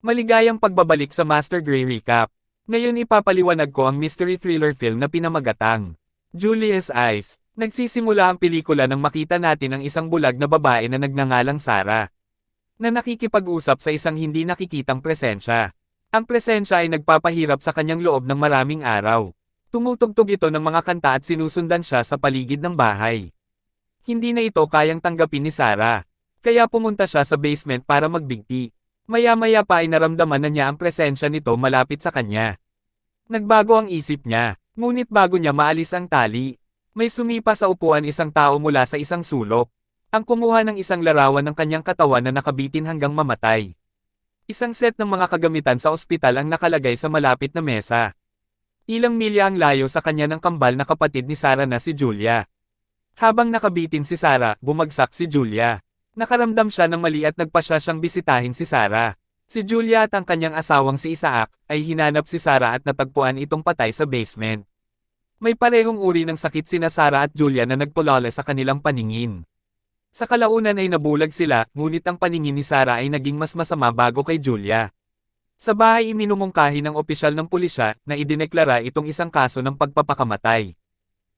Maligayang pagbabalik sa Master Gray Recap. Ngayon ipapaliwanag ko ang mystery thriller film na pinamagatang Julia's Eyes. Nagsisimula ang pelikula nang makita natin ang isang bulag na babae na nagngangalang Sarah, na nakikipag-usap sa isang hindi nakikitang presensya. Ang presensya ay nagpapahirap sa kanyang loob ng maraming araw. Tumutugtog ito ng mga kanta at sinusundan siya sa paligid ng bahay. Hindi na ito kayang tanggapin ni Sarah, kaya pumunta siya sa basement para magbigti. Maya-maya pa ay naramdaman na niya ang presensya nito malapit sa kanya. Nagbago ang isip niya, ngunit bago niya maalis ang tali, may sumipa sa upuan isang tao mula sa isang sulok. Ang kumuha ng isang larawan ng kanyang katawan na nakabitin hanggang mamatay. Isang set ng mga kagamitan sa ospital ang nakalagay sa malapit na mesa. Ilang milya ang layo sa kanya ng kambal na kapatid ni Sarah na si Julia. Habang nakabitin si Sarah, bumagsak si Julia. Nakaramdam siya ng mali at nagpasya siyang bisitahin si Sarah. Si Julia at ang kanyang asawang si Isaac ay hinanap si Sarah at natagpuan itong patay sa basement. May parehong uri ng sakit sina Sarah at Julia na nagpulala sa kanilang paningin. Sa kalaunan ay nabulag sila, ngunit ang paningin ni Sarah ay naging mas masama bago kay Julia. Sa bahay iminumungkahi ng opisyal ng pulisya na idineklara itong isang kaso ng pagpapakamatay.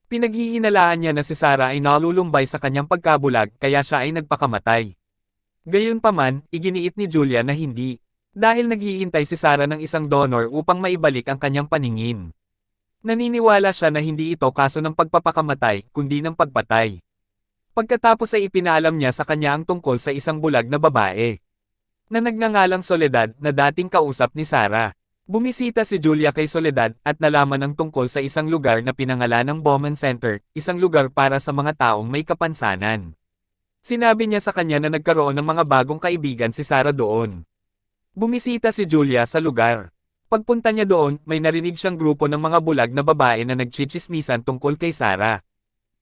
Pinaghihinalaan niya na si Sarah ay nalulumbay sa kanyang pagkabulag kaya siya ay nagpakamatay. Gayunpaman, iginiit ni Julia na hindi, dahil naghihintay si Sarah ng isang donor upang maibalik ang kanyang paningin. Naniniwala siya na hindi ito kaso ng pagpapakamatay, kundi ng pagpatay. Pagkatapos ay ipinaalam niya sa kanya ang tungkol sa isang bulag na babae, na nagngangalang Soledad na dating kausap ni Sarah. Bumisita si Julia kay Soledad at nalaman ang tungkol sa isang lugar na pinangalanang Bowman Center, isang lugar para sa mga taong may kapansanan. Sinabi niya sa kanya na nagkaroon ng mga bagong kaibigan si Sarah doon. Bumisita si Julia sa lugar. Pagpunta niya doon, may narinig siyang grupo ng mga bulag na babae na nagchichismisan tungkol kay Sarah.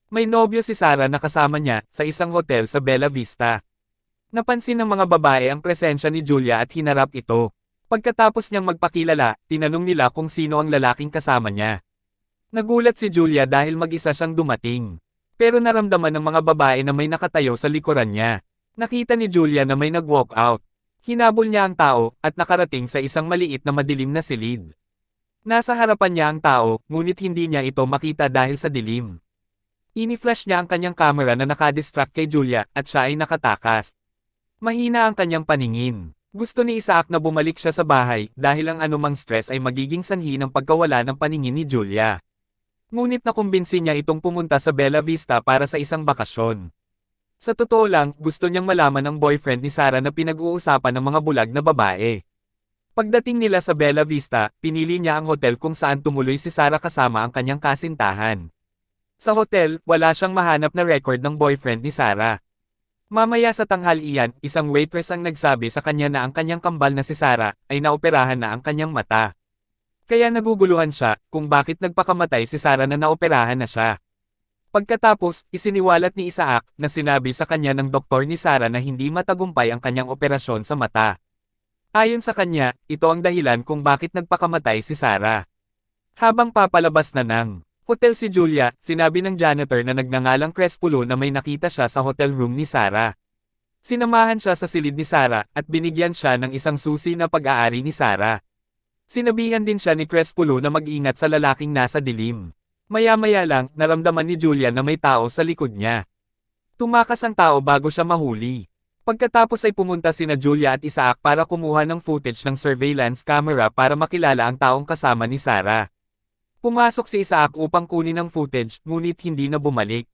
May nobyo si Sarah na kasama niya sa isang hotel sa Bella Vista. Napansin ng mga babae ang presensya ni Julia at hinarap ito. Pagkatapos niyang magpakilala, tinanong nila kung sino ang lalaking kasama niya. Nagulat si Julia dahil mag-isa siyang dumating. Pero naramdaman ng mga babae na may nakatayo sa likuran niya. Nakita ni Julia na may nag-walk out. Hinabol niya ang tao, at nakarating sa isang maliit na madilim na silid. Nasa harapan niya ang tao, ngunit hindi niya ito makita dahil sa dilim. Ini-flash niya ang kanyang camera na nakadistract kay Julia, at siya ay nakatakas. Mahina ang kanyang paningin. Gusto ni Isaac na bumalik siya sa bahay dahil ang anumang stress ay magiging sanhi ng pagkawala ng paningin ni Julia. Ngunit nakumbinsi niya itong pumunta sa Bella Vista para sa isang bakasyon. Sa totoo lang, gusto niyang malaman ng boyfriend ni Sarah na pinag-uusapan ng mga bulag na babae. Pagdating nila sa Bella Vista, pinili niya ang hotel kung saan tumuloy si Sarah kasama ang kanyang kasintahan. Sa hotel, wala siyang mahanap na record ng boyfriend ni Sarah. Mamaya sa tanghalian, isang waitress ang nagsabi sa kanya na ang kanyang kambal na si Sarah ay naoperahan na ang kanyang mata. Kaya naguguluhan siya kung bakit nagpakamatay si Sarah na naoperahan na siya. Pagkatapos, isiniwalat ni Isaac na sinabi sa kanya ng doktor ni Sarah na hindi matagumpay ang kanyang operasyon sa mata. Ayon sa kanya, ito ang dahilan kung bakit nagpakamatay si Sarah. Habang papalabas na ng hotel si Julia, sinabi ng janitor na nagngangalang Crespulo na may nakita siya sa hotel room ni Sarah. Sinamahan siya sa silid ni Sarah at binigyan siya ng isang susi na pag-aari ni Sarah. Sinabihan din siya ni Crespulo na mag-ingat sa lalaking nasa dilim. Maya-maya lang, naramdaman ni Julia na may tao sa likod niya. Tumakas ang tao bago siya mahuli. Pagkatapos ay pumunta sina Julia at Isaac para kumuha ng footage ng surveillance camera para makilala ang taong kasama ni Sarah. Pumasok si Isaac upang kunin ang footage, ngunit hindi na bumalik.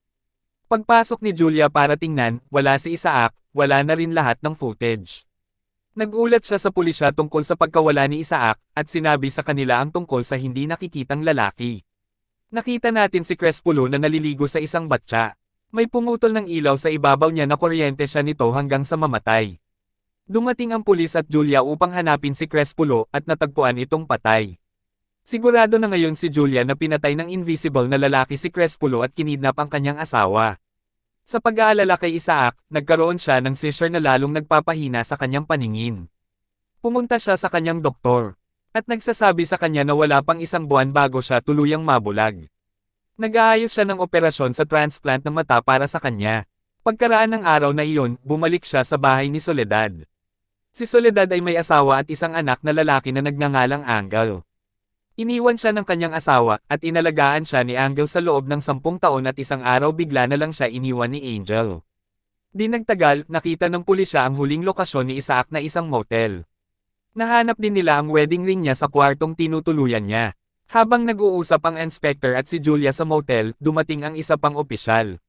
Pagpasok ni Julia para tingnan, wala si Isaac, wala na rin lahat ng footage. Nagulat siya sa pulisya tungkol sa pagkawala ni Isaac, at sinabi sa kanila ang tungkol sa hindi nakikitang lalaki. Nakita natin si Crespulo na naliligo sa isang batya. May pumutol ng ilaw sa ibabaw niya na kuryente siya nito hanggang sa mamatay. Dumating ang pulis at Julia upang hanapin si Crespulo at natagpuan itong patay. Sigurado na ngayon si Julia na pinatay ng invisible na lalaki si Crespulo at kinidnap ang kanyang asawa. Sa pag-aalala kay Isaac, nagkaroon siya ng seizure na lalong nagpapahina sa kanyang paningin. Pumunta siya sa kanyang doktor, at nagsasabi sa kanya na wala pang isang buwan bago siya tuluyang mabulag. Nag-aayos siya ng operasyon sa transplant ng mata para sa kanya. Pagkaraan ng araw na iyon, bumalik siya sa bahay ni Soledad. Si Soledad ay may asawa at isang anak na lalaki na nagngangalang Angel. Iniwan siya ng kanyang asawa at inalagaan siya ni Angel sa loob ng 10 taon at isang araw bigla na lang siya iniwan ni Angel. Di nagtagal, nakita ng pulisya ang huling lokasyon ni Isaac na isang motel. Nahanap din nila ang wedding ring niya sa kwartong tinutuluyan niya. Habang nag-uusap ang inspector at si Julia sa motel, dumating ang isa pang opisyal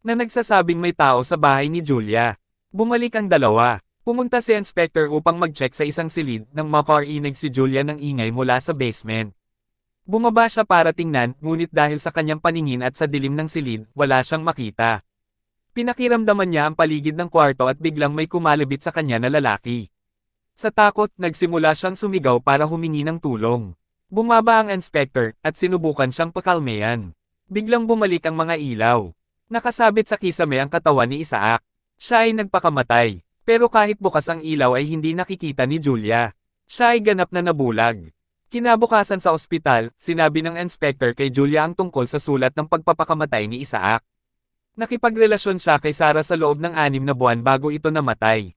na nagsasabing may tao sa bahay ni Julia. Bumalik ang dalawa. Pumunta si inspector upang mag-check sa isang silid nang makarinig si Julia ng ingay mula sa basement. Bumaba siya para tingnan, ngunit dahil sa kanyang paningin at sa dilim ng silid, wala siyang makita. Pinakiramdaman niya ang paligid ng kwarto at biglang may kumalabit sa kanya na lalaki. Sa takot, nagsimula siyang sumigaw para humingi ng tulong. Bumaba ang inspector, at sinubukan siyang pakalmayan. Biglang bumalik ang mga ilaw. Nakasabit sa kisame ang katawan ni Isaac. Siya ay nagpakamatay. Pero kahit bukas ang ilaw ay hindi nakikita ni Julia. Siya ay ganap na nabulag. Kinabukasan sa ospital, sinabi ng inspector kay Julia ang tungkol sa sulat ng pagpapakamatay ni Isaac. Nakipagrelasyon siya kay Sarah sa loob ng 6 na buwan bago ito namatay.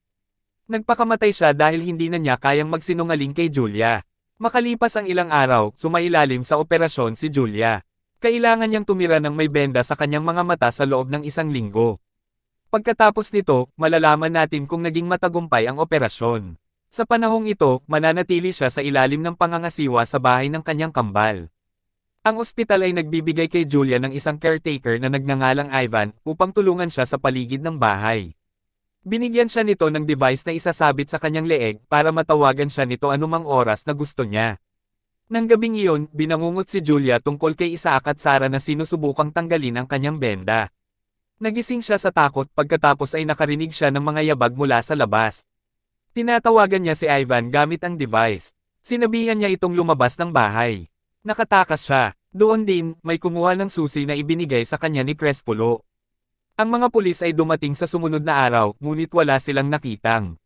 Nagpakamatay siya dahil hindi na niya kayang magsinungaling kay Julia. Makalipas ang ilang araw, sumailalim sa operasyon si Julia. Kailangan niyang tumira ng may benda sa kanyang mga mata sa loob ng 1 linggo. Pagkatapos nito, malalaman natin kung naging matagumpay ang operasyon. Sa panahong ito, mananatili siya sa ilalim ng pangangasiwa sa bahay ng kanyang kambal. Ang ospital ay nagbibigay kay Julia ng isang caretaker na nagngangalang Ivan upang tulungan siya sa paligid ng bahay. Binigyan siya nito ng device na isasabit sa kanyang leeg para matawagan siya nito anumang oras na gusto niya. Nang gabing iyon, binangungot si Julia tungkol kay Isaac at Sarah na sinusubukang tanggalin ang kanyang benda. Nagising siya sa takot pagkatapos ay nakarinig siya ng mga yabag mula sa labas. Tinatawagan niya si Ivan gamit ang device. Sinabihan niya itong lumabas ng bahay. Nakatakas siya. Doon din, may kumuha ng susi na ibinigay sa kanya ni Crespolo. Ang mga pulis ay dumating sa sumunod na araw, ngunit wala silang nakitang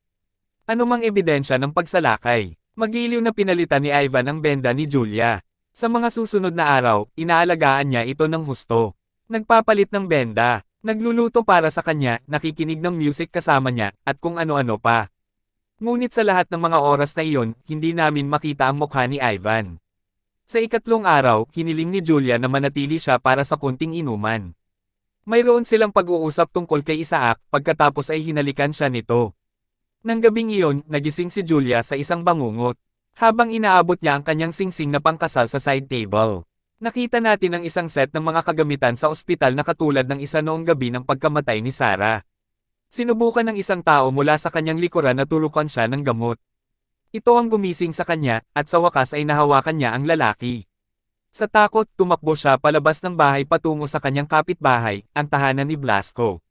anumang ebidensya ng pagsalakay. Magiliw na pinalitan ni Ivan ang benda ni Julia. Sa mga susunod na araw, inaalagaan niya ito ng husto. Nagpapalit ng benda. Nagluluto para sa kanya, nakikinig ng music kasama niya, at kung ano-ano pa. Ngunit sa lahat ng mga oras na iyon, hindi namin makita ang mukha ni Ivan. Sa ikatlong araw, hiniling ni Julia na manatili siya para sa kunting inuman. Mayroon silang pag-uusap tungkol kay Isaac, pagkatapos ay hinalikan siya nito. Nang gabing iyon, nagising si Julia sa isang bangungot. Habang inaabot niya ang kanyang singsing na pangkasal sa side table. Nakita natin ang isang set ng mga kagamitan sa ospital na katulad ng isa noong gabi ng pagkamatay ni Sarah. Sinubukan ng isang tao mula sa kanyang likuran na turukan siya ng gamot. Ito ang gumising sa kanya, at sa wakas ay nahawakan niya ang lalaki. Sa takot, tumakbo siya palabas ng bahay patungo sa kanyang kapitbahay, ang tahanan ni Blasco.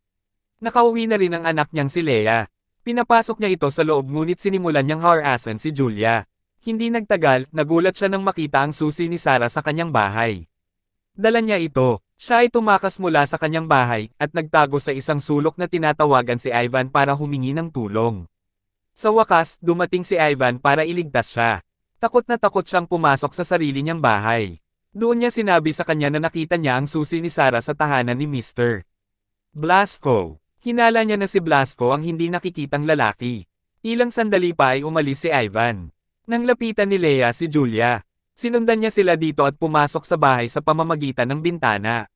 Nakauwi na rin ang anak niyang si Leah. Pinapasok niya ito sa loob ngunit sinimulan niyang harassan si Julia. Hindi nagtagal, nagulat siya nang makita ang susi ni Sarah sa kanyang bahay. Dala niya ito. Siya ay tumakas mula sa kanyang bahay, at nagtago sa isang sulok na tinatawagan si Ivan para humingi ng tulong. Sa wakas, dumating si Ivan para iligtas siya. Takot na takot siyang pumasok sa sarili niyang bahay. Doon niya sinabi sa kanya na nakita niya ang susi ni Sarah sa tahanan ni Mr. Blasco. Hinala niya na si Blasco ang hindi nakikitang lalaki. Ilang sandali pa ay umalis si Ivan. Nang lapitan ni Leah si Julia, sinundan niya sila dito at pumasok sa bahay sa pamamagitan ng bintana.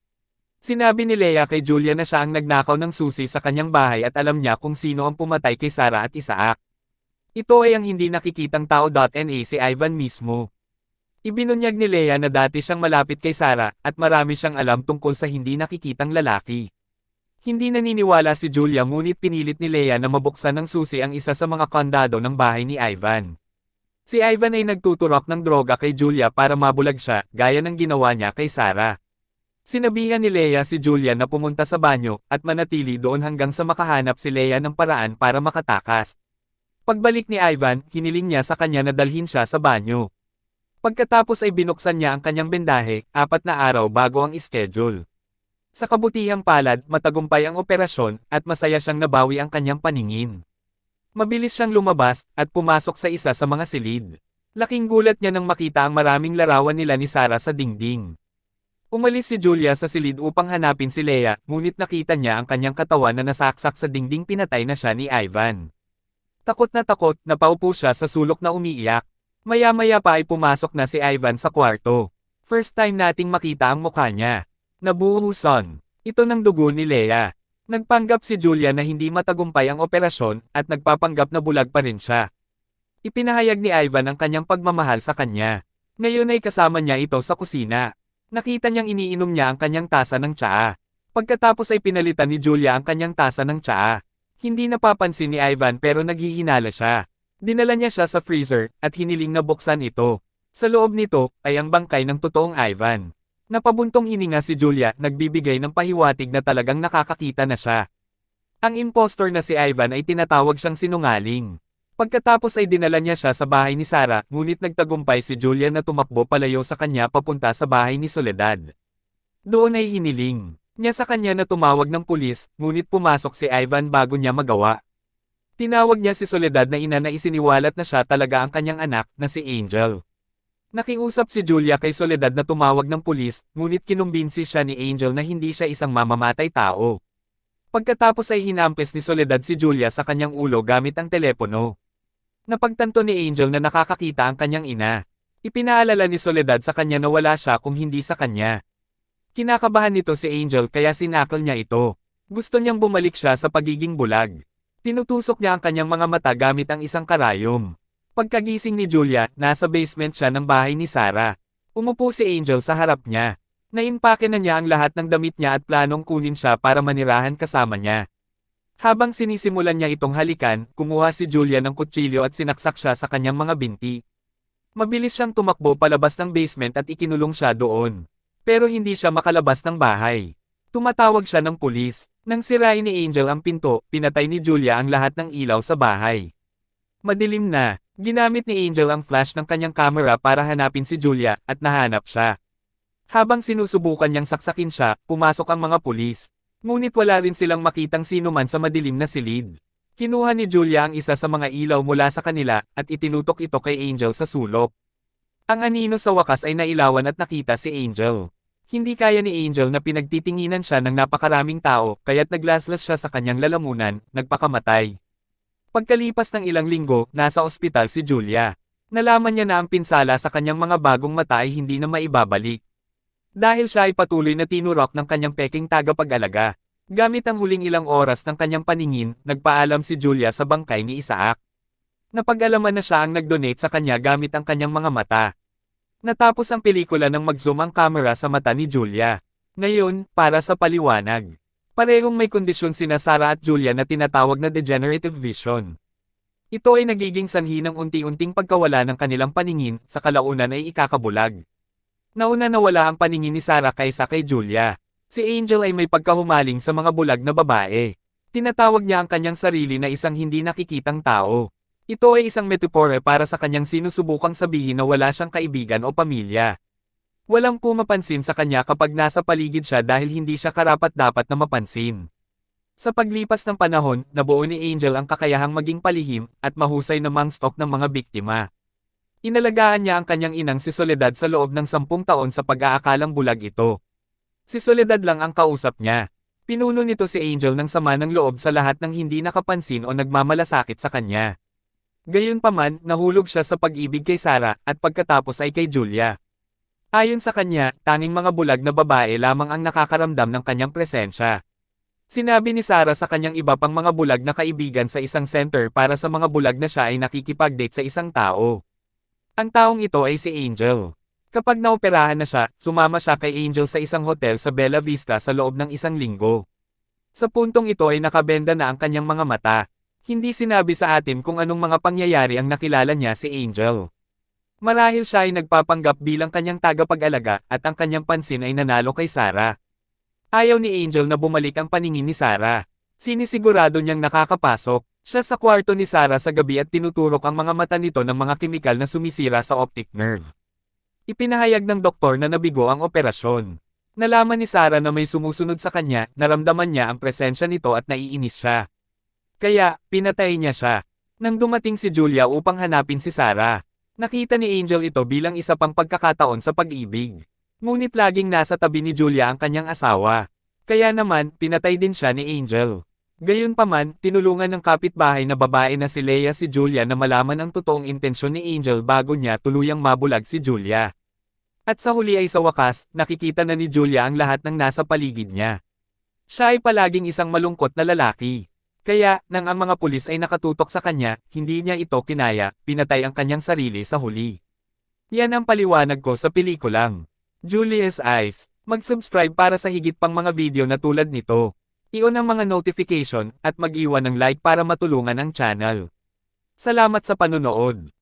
Sinabi ni Leah kay Julia na siya ang nagnakaw ng susi sa kanyang bahay at alam niya kung sino ang pumatay kay Sarah at Isaac. Ito ay ang hindi nakikitang tao.na si Ivan mismo. Ibinunyag ni Leah na dati siyang malapit kay Sarah at marami siyang alam tungkol sa hindi nakikitang lalaki. Hindi naniniwala si Julia ngunit pinilit ni Leah na mabuksan ng susi ang isa sa mga kandado ng bahay ni Ivan. Si Ivan ay nagtuturok ng droga kay Julia para mabulag siya, gaya ng ginawa niya kay Sarah. Sinabihan ni Leah si Julia na pumunta sa banyo, at manatili doon hanggang sa makahanap si Leah ng paraan para makatakas. Pagbalik ni Ivan, hiniling niya sa kanya na dalhin siya sa banyo. Pagkatapos ay binuksan niya ang kanyang bendahe, 4 na araw bago ang schedule. Sa kabutihang palad, matagumpay ang operasyon, at masaya siyang nabawi ang kanyang paningin. Mabilis siyang lumabas, at pumasok sa isa sa mga silid. Laking gulat niya nang makita ang maraming larawan nila ni Sarah sa dingding. Umalis si Julia sa silid upang hanapin si Leah, ngunit nakita niya ang kanyang katawan na nasaksak sa dingding, pinatay na siya ni Ivan. Takot na napaupo siya sa sulok na umiiyak. Maya-maya pa ay pumasok na si Ivan sa kwarto. First time nating makita ang mukha niya. Nabuhusan. Ito ng dugo ni Leia. Nagpanggap si Julia na hindi matagumpay ang operasyon at nagpapanggap na bulag pa rin siya. Ipinahayag ni Ivan ang kanyang pagmamahal sa kanya. Ngayon ay kasama niya ito sa kusina. Nakita niyang iniinom niya ang kanyang tasa ng tsaa. Pagkatapos ay pinalitan ni Julia ang kanyang tasa ng tsaa. Hindi napapansin ni Ivan pero naghihinala siya. Dinala niya siya sa freezer at hiniling na buksan ito. Sa loob nito ay ang bangkay ng totoong Ivan. Napabuntong hininga si Julia, nagbibigay ng pahiwatig na talagang nakakakita na siya. Ang impostor na si Ivan ay tinatawag siyang sinungaling. Pagkatapos ay dinala niya siya sa bahay ni Sarah, ngunit nagtagumpay si Julia na tumakbo palayo sa kanya papunta sa bahay ni Soledad. Doon ay hiniling niya sa kanya na tumawag ng pulis, ngunit pumasok si Ivan bago niya magawa. Tinawag niya si Soledad na ina na isiniwalat na siya talaga ang kanyang anak na si Angel. Nakiusap si Julia kay Soledad na tumawag ng pulis, ngunit kinumbinsi siya ni Angel na hindi siya isang mamamatay tao. Pagkatapos ay hinampes ni Soledad si Julia sa kanyang ulo gamit ang telepono. Napagtanto ni Angel na nakakakita ang kanyang ina. Ipinaalala ni Soledad sa kanya na wala siya kung hindi sa kanya. Kinakabahan nito si Angel kaya sinakal niya ito. Gusto niyang bumalik siya sa pagiging bulag. Tinutusok niya ang kanyang mga mata gamit ang isang karayom. Pagkagising ni Julia, nasa basement siya ng bahay ni Sarah. Umupo si Angel sa harap niya. Naimpake na niya ang lahat ng damit niya at planong kunin siya para manirahan kasama niya. Habang sinisimulan niya itong halikan, kumuha si Julia ng kutsilyo at sinaksak siya sa kanyang mga binti. Mabilis siyang tumakbo palabas ng basement at ikinulong siya doon. Pero hindi siya makalabas ng bahay. Tumatawag siya ng pulis. Nang sirain ni Angel ang pinto, pinatay ni Julia ang lahat ng ilaw sa bahay. Madilim na, ginamit ni Angel ang flash ng kanyang camera para hanapin si Julia, at nahanap siya. Habang sinusubukan niyang saksakin siya, pumasok ang mga pulis. Ngunit wala rin silang makitang sino man sa madilim na silid. Kinuha ni Julia ang isa sa mga ilaw mula sa kanila, at itinutok ito kay Angel sa sulok. Ang anino sa wakas ay nailawan at nakita si Angel. Hindi kaya ni Angel na pinagtitinginan siya ng napakaraming tao, kaya't naglaslas siya sa kanyang lalamunan, nagpakamatay. Pagkalipas ng ilang linggo, nasa ospital si Julia. Nalaman niya na ang pinsala sa kanyang mga bagong mata ay hindi na maibabalik. Dahil siya ay patuloy na tinurok ng kanyang peking tagapag-alaga. Gamit ang huling ilang oras ng kanyang paningin, nagpaalam si Julia sa bangkay ni Isaac. Napag-alaman na siya ang nag-donate sa kanya gamit ang kanyang mga mata. Natapos ang pelikula nang mag-zoom ang camera sa mata ni Julia. Ngayon, para sa paliwanag. Parehong may kondisyon sina Sarah at Julia na tinatawag na degenerative vision. Ito ay nagiging sanhi ng unti-unting pagkawala ng kanilang paningin, sa kalaunan ay ikakabulag. Nauna nawala ang paningin ni Sarah kaysa kay Julia. Si Angel ay may pagkahumaling sa mga bulag na babae. Tinatawag niya ang kanyang sarili na isang hindi nakikitang tao. Ito ay isang metapore para sa kanyang sinusubukang sabihin na wala siyang kaibigan o pamilya. Walang pumapansin sa kanya kapag nasa paligid siya dahil hindi siya karapat-dapat na mapansin. Sa paglipas ng panahon, nabuo ni Angel ang kakayahang maging palihim at mahusay na mangstok ng mga biktima. Inalagaan niya ang kanyang inang si Soledad sa loob ng 10 taon sa pag-aakalang bulag ito. Si Soledad lang ang kausap niya. Pinuno nito si Angel ng sama ng loob sa lahat ng hindi nakapansin o nagmamalasakit sa kanya. Gayunpaman, nahulog siya sa pag-ibig kay Sarah, at pagkatapos ay kay Julia. Ayon sa kanya, tanging mga bulag na babae lamang ang nakakaramdam ng kanyang presensya. Sinabi ni Sarah sa kanyang iba pang mga bulag na kaibigan sa isang center para sa mga bulag na siya ay nakikipag-date sa isang tao. Ang taong ito ay si Angel. Kapag naoperahan na siya, sumama siya kay Angel sa isang hotel sa Bella Vista sa loob ng 1 linggo. Sa puntong ito ay nakabenda na ang kanyang mga mata. Hindi sinabi sa atin kung anong mga pangyayari ang nakilala niya si Angel. Marahil siya ay nagpapanggap bilang kanyang tagapag-alaga at ang kanyang pansin ay nanalo kay Sarah. Ayaw ni Angel na bumalik ang paningin ni Sarah. Sinisigurado niyang nakakapasok siya sa kwarto ni Sarah sa gabi at tinuturok ang mga mata nito ng mga kemikal na sumisira sa optic nerve. Ipinahayag ng doktor na nabigo ang operasyon. Nalaman ni Sarah na may sumusunod sa kanya, naramdaman niya ang presensya nito at naiinis siya. Kaya, pinatay niya siya. Nang dumating si Julia upang hanapin si Sarah, nakita ni Angel ito bilang isa pang pagkakataon sa pag-ibig. Ngunit laging nasa tabi ni Julia ang kanyang asawa. Kaya naman, pinatay din siya ni Angel. Gayunpaman, tinulungan ng kapitbahay na babae na si Leia si Julia na malaman ang totoong intensyon ni Angel bago niya tuluyang mabulag si Julia. At sa huli ay sa wakas, nakikita na ni Julia ang lahat ng nasa paligid niya. Siya ay palaging isang malungkot na lalaki. Kaya, nang ang mga pulis ay nakatutok sa kanya, hindi niya ito kinaya, pinatay ang kanyang sarili sa huli. Yan ang paliwanag ko sa pelikulang Julius Eyes. Mag-subscribe para sa higit pang mga video na tulad nito. I-on ang mga notification, at mag-iwan ng like para matulungan ang channel. Salamat sa panonood.